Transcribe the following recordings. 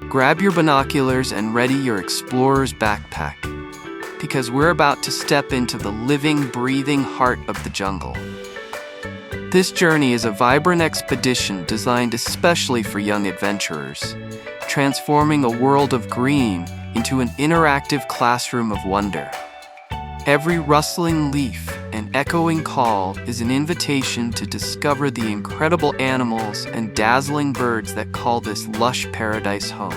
Grab your binoculars and ready your explorer's backpack, because we're about to step into the living, breathing heart of the jungle. This journey is a vibrant expedition designed especially for young adventurers, transforming a world of green into an interactive classroom of wonder. Every rustling leaf and echoing call is an invitation to discover the incredible animals and dazzling birds that call this lush paradise home.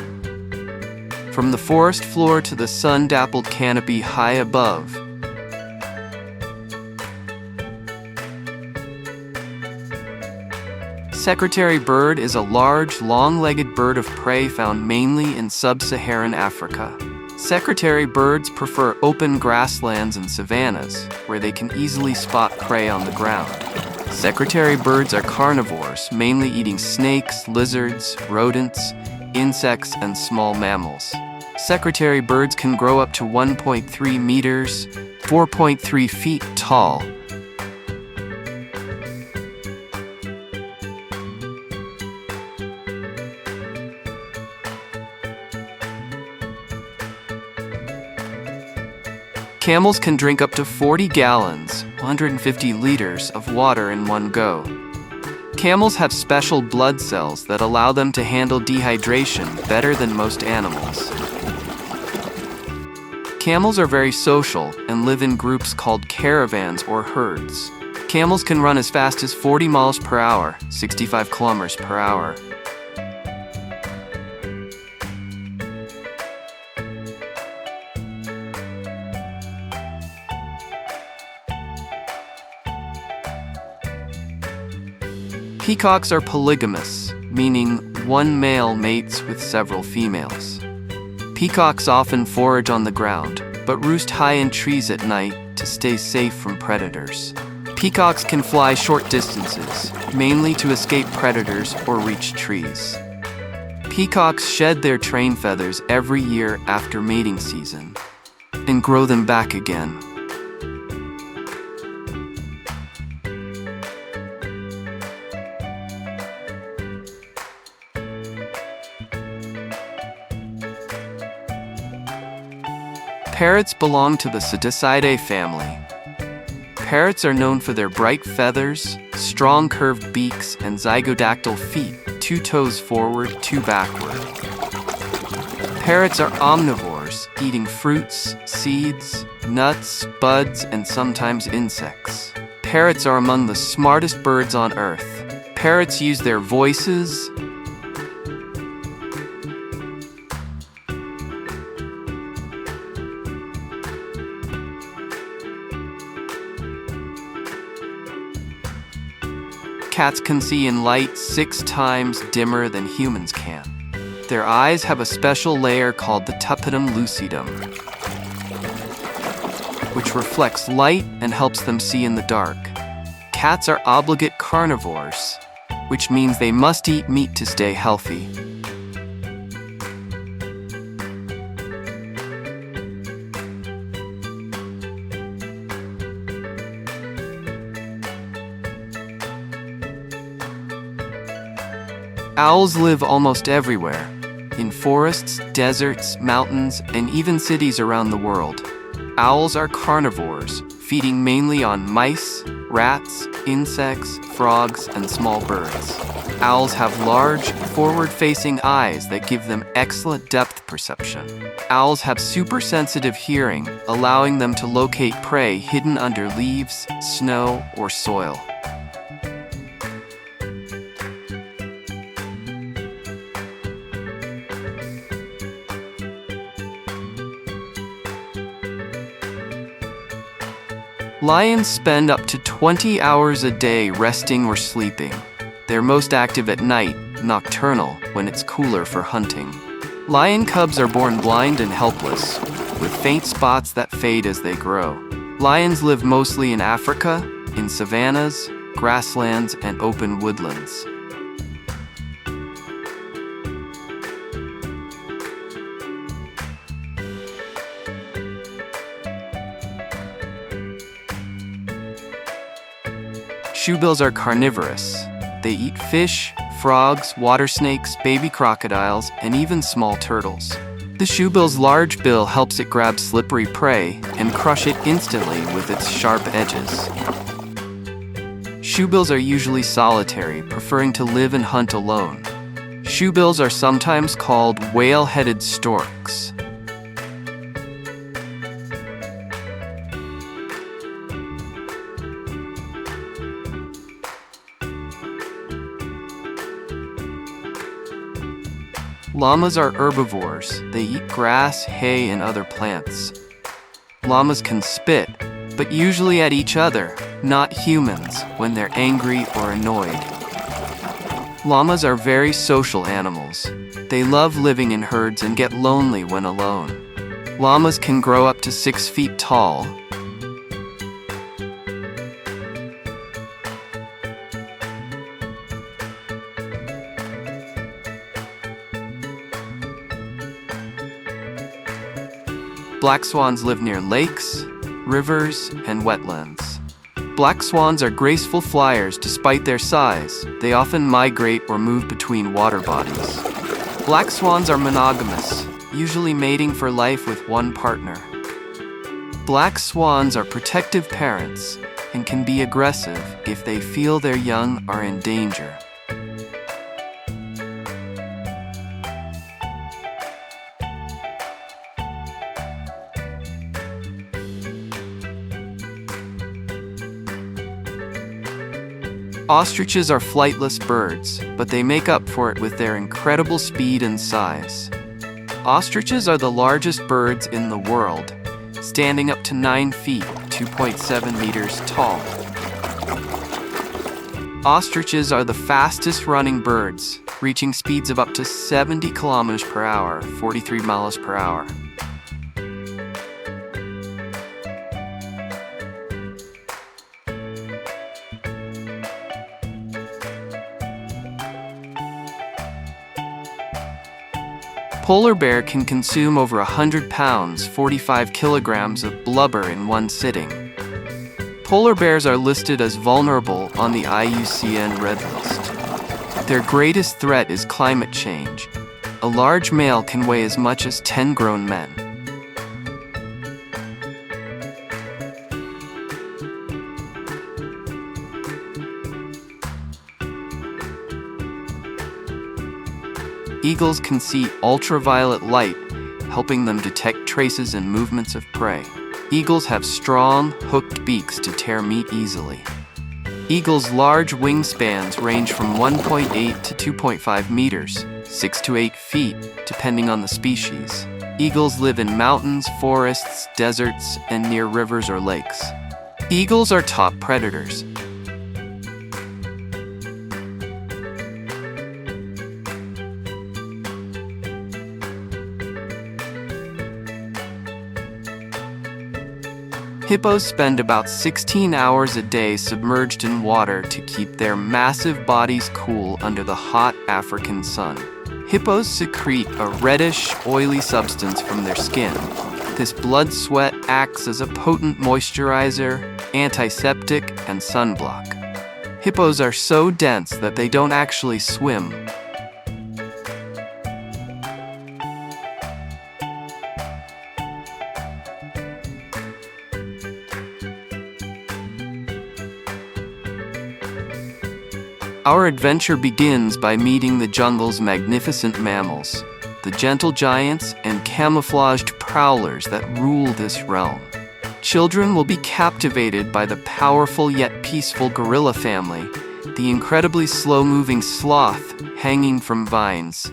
From the forest floor to the sun-dappled canopy high above, Secretary bird is a large, long-legged bird of prey found mainly in sub-Saharan Africa. Secretary birds prefer open grasslands and savannas, where they can easily spot prey on the ground. Secretary birds are carnivores, mainly eating snakes, lizards, rodents, insects, and small mammals. Secretary birds can grow up to 1.3 meters, 4.3 feet tall. Camels can drink up to 40 gallons, 150 liters of water in one go. Camels have special blood cells that allow them to handle dehydration better than most animals. Camels are very social and live in groups called caravans or herds. Camels can run as fast as 40 miles per hour, 65 kilometers per hour. Peacocks are polygamous, meaning one male mates with several females. Peacocks often forage on the ground, but roost high in trees at night to stay safe from predators. Peacocks can fly short distances, mainly to escape predators or reach trees. Peacocks shed their train feathers every year after mating season and grow them back again. Parrots belong to the Psittacidae family. Parrots are known for their bright feathers, strong curved beaks, and zygodactyl feet, 2 toes forward, 2 backward. Parrots are omnivores, eating fruits, seeds, nuts, buds, and sometimes insects. Parrots are among the smartest birds on Earth. Parrots use their voices, Cats can see in light 6 times dimmer than humans can. Their eyes have a special layer called the tapetum lucidum, which reflects light and helps them see in the dark. Cats are obligate carnivores, which means they must eat meat to stay healthy. Owls live almost everywhere, in forests, deserts, mountains, and even cities around the world. Owls are carnivores, feeding mainly on mice, rats, insects, frogs, and small birds. Owls have large, forward-facing eyes that give them excellent depth perception. Owls have super-sensitive hearing, allowing them to locate prey hidden under leaves, snow, or soil. Lions spend up to 20 hours a day resting or sleeping. They're most active at night, nocturnal, when it's cooler for hunting. Lion cubs are born blind and helpless, with faint spots that fade as they grow. Lions live mostly in Africa, in savannas, grasslands, and open woodlands. Shoebills are carnivorous. They eat fish, frogs, water snakes, baby crocodiles, and even small turtles. The shoebill's large bill helps it grab slippery prey and crush it instantly with its sharp edges. Shoebills are usually solitary, preferring to live and hunt alone. Shoebills are sometimes called whale-headed storks. Llamas are herbivores. They eat grass, hay, and other plants. Llamas can spit, but usually at each other, not humans, when they're angry or annoyed. Llamas are very social animals. They love living in herds and get lonely when alone. Llamas can grow up to 6 feet tall. Black swans live near lakes, rivers, and wetlands. Black swans are graceful flyers despite their size. They often migrate or move between water bodies. Black swans are monogamous, usually mating for life with one partner. Black swans are protective parents and can be aggressive if they feel their young are in danger. Ostriches are flightless birds, but they make up for it with their incredible speed and size. Ostriches are the largest birds in the world, standing up to 9 feet, 2.7 meters tall. Ostriches are the fastest running birds, reaching speeds of up to 70 kilometers per hour, 43 miles per hour. Polar bear can consume over 100 pounds, 45 kilograms of blubber in one sitting. Polar bears are listed as vulnerable on the IUCN Red List. Their greatest threat is climate change. A large male can weigh as much as 10 grown men. Eagles can see ultraviolet light, helping them detect traces and movements of prey. Eagles have strong, hooked beaks to tear meat easily. Eagles' large wingspans range from 1.8 to 2.5 meters, 6 to 8 feet, depending on the species. Eagles live in mountains, forests, deserts, and near rivers or lakes. Eagles are top predators. Hippos spend about 16 hours a day submerged in water to keep their massive bodies cool under the hot African sun. Hippos secrete a reddish, oily substance from their skin. This blood sweat acts as a potent moisturizer, antiseptic, and sunblock. Hippos are so dense that they don't actually swim. Our adventure begins by meeting the jungle's magnificent mammals, the gentle giants and camouflaged prowlers that rule this realm. Children will be captivated by the powerful yet peaceful gorilla family, the incredibly slow-moving sloth hanging from vines,